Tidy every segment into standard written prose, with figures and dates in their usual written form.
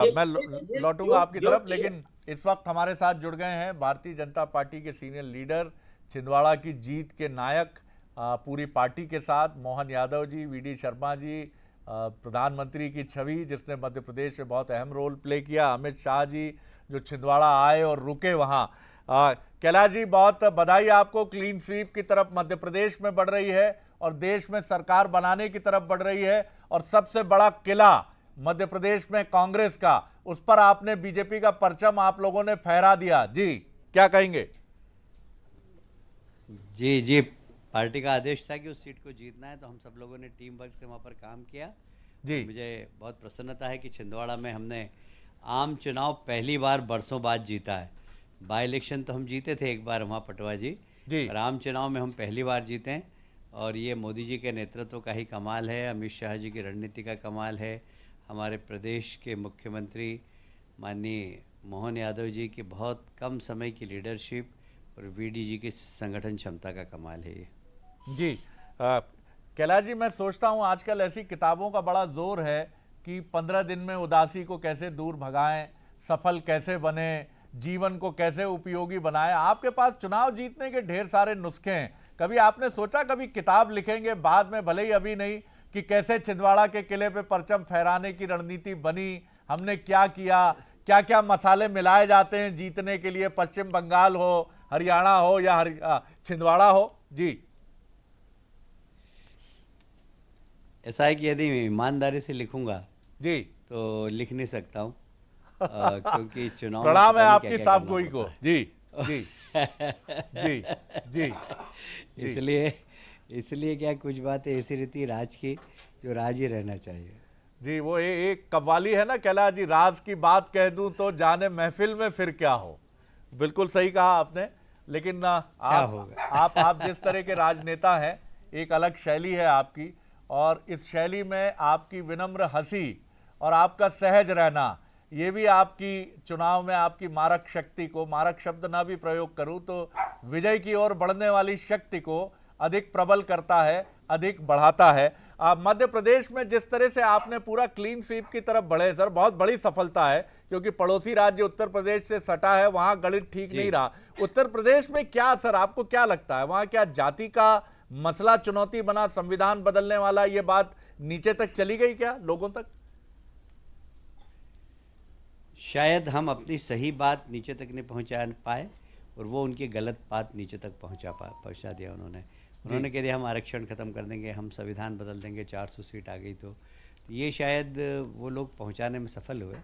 मैं लौटूंगा आपकी तरफ, लेकिन इस वक्त हमारे साथ जुड़ गए हैं भारतीय जनता पार्टी के सीनियर लीडर, छिंदवाड़ा की जीत के नायक, पूरी पार्टी के साथ मोहन यादव जी, वीडी शर्मा जी, प्रधानमंत्री की छवि जिसने मध्य प्रदेश में बहुत अहम रोल प्ले किया, अमित शाह जी जो छिंदवाड़ा आए और रुके वहां। कैलाश जी, बहुत बधाई आपको। क्लीन स्वीप की तरफ मध्य प्रदेश में बढ़ रही है और देश में सरकार बनाने की तरफ बढ़ रही है, और सबसे बड़ा किला मध्य प्रदेश में कांग्रेस का, उस पर आपने बीजेपी का परचम आप लोगों ने फहरा दिया। जी, क्या कहेंगे? जी जी, पार्टी का आदेश था कि उस सीट को जीतना है, तो हम सब लोगों ने टीम वर्क से वहाँ पर काम किया। जी और मुझे बहुत प्रसन्नता है कि छिंदवाड़ा में हमने आम चुनाव पहली बार बरसों बाद जीता है। बाई इलेक्शन तो हम जीते थे एक बार वहाँ पटवा जी, जी पर आम चुनाव में हम पहली बार जीते हैं। और ये मोदी जी के नेतृत्व का ही कमाल है, अमित शाह जी की रणनीति का कमाल है, हमारे प्रदेश के मुख्यमंत्री माननीय मोहन यादव जी की बहुत कम समय की लीडरशिप और वीडी जी की संगठन क्षमता का कमाल है ये। जी कैलाश जी, मैं सोचता हूं आजकल ऐसी किताबों का बड़ा जोर है कि 15 दिन में उदासी को कैसे दूर भगाएं, सफल कैसे बने, जीवन को कैसे उपयोगी बनाएं। आपके पास चुनाव जीतने के ढेर सारे नुस्खे हैं। कभी आपने सोचा कभी किताब लिखेंगे बाद में, भले ही अभी नहीं, कि कैसे छिंदवाड़ा के किले पे परचम फहराने की रणनीति बनी, हमने क्या किया, क्या क्या मसाले मिलाए जाते हैं जीतने के लिए, पश्चिम बंगाल हो, हरियाणा हो या छिंदवाड़ा हो? जी ऐसा है कि यदि ईमानदारी से लिखूंगा जी तो लिख नहीं सकता हूँ, क्योंकि चुनाव में प्रणाम है पता नहीं क्या आपकी क्या साफ करना गोई को। पड़ता जी जी जी जी है। जी इसलिए इसलिए क्या, कुछ बातें ऐसी रहती है राज की जो राज ही रहना चाहिए। जी, वो एक कव्वाली है ना कैलाश जी, राज की बात कह दूं तो जाने महफिल में फिर क्या हो। बिल्कुल सही कहा आपने। लेकिन क्या आप होगा। आप जिस तरह के राजनेता हैं, एक अलग शैली है आपकी, और इस शैली में आपकी विनम्र हंसी और आपका सहज रहना, ये भी आपकी चुनाव में आपकी मारक शक्ति को, मारक शब्द ना भी प्रयोग करूं तो विजय की ओर बढ़ने वाली शक्ति को अधिक प्रबल करता है, अधिक बढ़ाता है। मध्य प्रदेश में जिस तरह से आपने पूरा क्लीन स्वीप की तरफ बढ़े सर, बहुत बड़ी सफलता है, क्योंकि पड़ोसी राज्य उत्तर प्रदेश से सटा है, वहां गणित ठीक जी, नहीं रहा। उत्तर प्रदेश में क्या सर, आपको क्या लगता है, वहां क्या जाति का मसला चुनौती बना, संविधान बदलने वाला, ये बात नीचे तक चली गई क्या लोगों तक? शायद हम अपनी सही बात नीचे तक नहीं पहुंचा पाए, और वो उनकी गलत बात नीचे तक पहुंचा दिया उन्होंने। जी उन्होंने कह दिया हम आरक्षण ख़त्म कर देंगे, हम संविधान बदल देंगे, 400 सीट आ गई तो ये शायद वो लोग पहुंचाने में सफल हुए,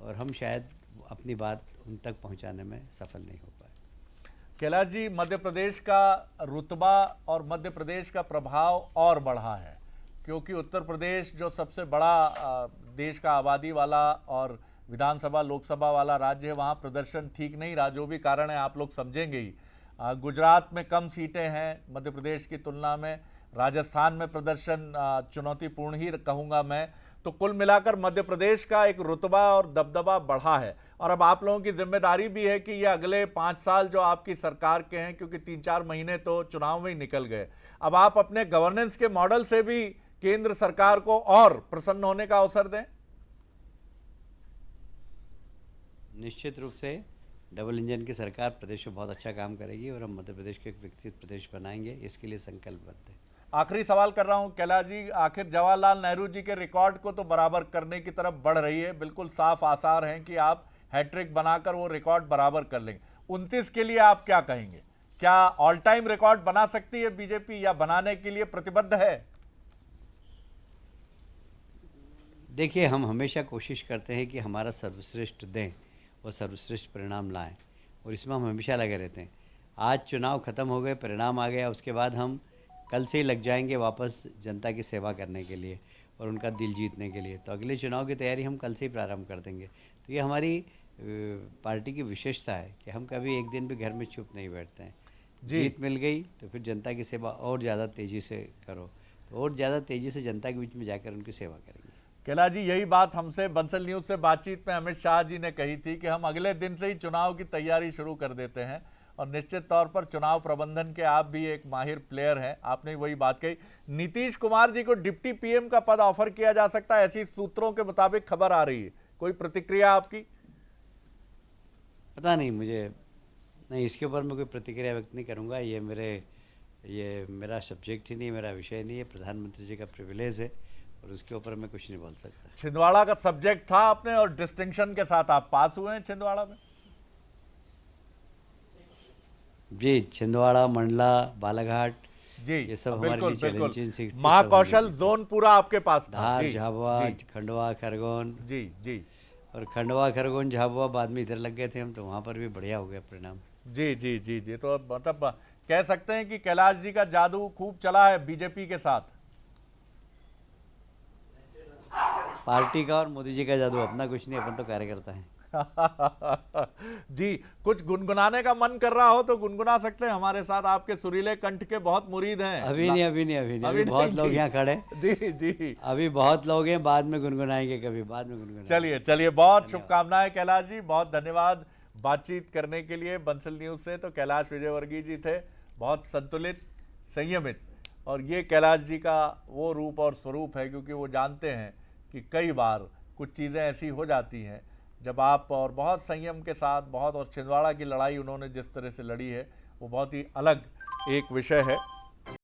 और हम शायद अपनी बात उन तक पहुंचाने में सफल नहीं हो पाए। कैलाश जी, मध्य प्रदेश का रुतबा और मध्य प्रदेश का प्रभाव और बढ़ा है, क्योंकि उत्तर प्रदेश जो सबसे बड़ा देश का आबादी वाला और विधानसभा लोकसभा वाला राज्य है, वहाँ प्रदर्शन ठीक नहीं रहा, जो भी कारण है आप लोग समझेंगे ही। गुजरात में कम सीटें हैं मध्य प्रदेश की तुलना में, राजस्थान में प्रदर्शन चुनौतीपूर्ण ही कहूँगा मैं। तो कुल मिलाकर मध्य प्रदेश का एक रुतबा और दबदबा बढ़ा है, और अब आप लोगों की जिम्मेदारी भी है कि ये अगले 5 साल जो आपकी सरकार के हैं, क्योंकि 3-4 महीने तो चुनाव में ही निकल गए, अब आप अपने गवर्नेंस के मॉडल से भी केंद्र सरकार को और प्रसन्न होने का अवसर दें। निश्चित रूप से डबल इंजन की सरकार प्रदेश में बहुत अच्छा काम करेगी, और हम मध्य प्रदेश को एक विकसित प्रदेश बनाएंगे, इसके लिए संकल्पबद्ध हैं। आखिरी सवाल कर रहा हूं कैलाश जी, आखिर जवाहरलाल नेहरू जी के रिकॉर्ड को तो बराबर करने की तरफ बढ़ रही है, बिल्कुल साफ आसार हैं कि आप हैट्रिक बनाकर वो रिकॉर्ड बराबर कर लेंगे। 29 के लिए आप क्या कहेंगे? क्या ऑल टाइम रिकॉर्ड बना सकती है बीजेपी, या बनाने के लिए प्रतिबद्ध है? देखिए, हम हमेशा कोशिश करते हैं कि हमारा सर्वश्रेष्ठ दें और सर्वश्रेष्ठ परिणाम लाएं, और इसमें हम हमेशा लगे रहते हैं। आज चुनाव ख़त्म हो गए, परिणाम आ गया, उसके बाद हम कल से ही लग जाएंगे वापस जनता की सेवा करने के लिए और उनका दिल जीतने के लिए। तो अगले चुनाव की तैयारी हम कल से ही प्रारंभ कर देंगे। तो ये हमारी पार्टी की विशेषता है कि हम कभी एक दिन भी घर में चुप नहीं बैठते हैं। जी जीत मिल गई तो फिर जनता की सेवा और ज़्यादा तेज़ी से करो, तो और ज़्यादा तेज़ी से जनता के बीच में जाकर उनकी सेवा करेंगे। कैलाश जी, यही बात हमसे बंसल न्यूज से बातचीत में अमित शाह जी ने कही थी कि हम अगले दिन से ही चुनाव की तैयारी शुरू कर देते हैं, और निश्चित तौर पर चुनाव प्रबंधन के आप भी एक माहिर प्लेयर हैं, आपने वही बात कही। नीतीश कुमार जी को डिप्टी पीएम का पद ऑफर किया जा सकता है, ऐसी सूत्रों के मुताबिक खबर आ रही है, कोई प्रतिक्रिया आपकी? पता नहीं मुझे, नहीं इसके ऊपर मैं कोई प्रतिक्रिया व्यक्त नहीं करूँगा। ये मेरा सब्जेक्ट ही नहीं, मेरा विषय नहीं है। प्रधानमंत्री जी का प्रिविलेज है और उसके ऊपर मैं कुछ नहीं बोल सकता। छिंदवाड़ा का सब्जेक्ट था आपने और डिस्टिंक्शन के साथ आप पास हुए हैं छिंदवाड़ा में। जी, छिंदवाड़ा, मंडला, बालाघाट, जी ये सब हमारे बिल्कुल लिए बिल्कुल। चैलेंजिंग सीट थी, सब महाकौशल हमने जीती। जोन पूरा आपके पास था। धार, जी झाबुआ, जी खंडवा, खरगोन, जी जी और खंडवा, खरगोन, झाबुआ बाद में इधर लग गए थे हम, तो वहाँ पर भी बढ़िया हो गया परिणाम। जी जी जी जी। तो मतलब कह सकते हैं कि कैलाश जी का जादू खूब चला है बीजेपी के साथ। पार्टी का और मोदी जी का जादू, अपना कुछ नहीं, अपन तो कार्यकर्ता हैं। जी, कुछ गुनगुनाने का मन कर रहा हो तो गुनगुना सकते हैं हमारे साथ। आपके सुरीले कंठ के बहुत मुरीद हैं। अभी नहीं, अभी नहीं, अभी नहीं, अभी बहुत लोग यहाँ खड़े हैं। जी जी। अभी बहुत लोग हैं, बाद में गुनगुनाएंगे, कभी बाद में गुनगुनाएंगे। चलिए चलिए, बहुत शुभकामनाएं कैलाश जी, बहुत धन्यवाद बातचीत करने के लिए बंसल न्यूज से। तो कैलाश विजयवर्गीय जी थे, बहुत संतुलित, संयमित, और ये कैलाश जी का वो रूप और स्वरूप है, क्योंकि वो जानते हैं कि कई बार कुछ चीज़ें ऐसी हो जाती हैं जब आप, और बहुत संयम के साथ, बहुत, और छिंदवाड़ा की लड़ाई उन्होंने जिस तरह से लड़ी है वो बहुत ही अलग एक विषय है।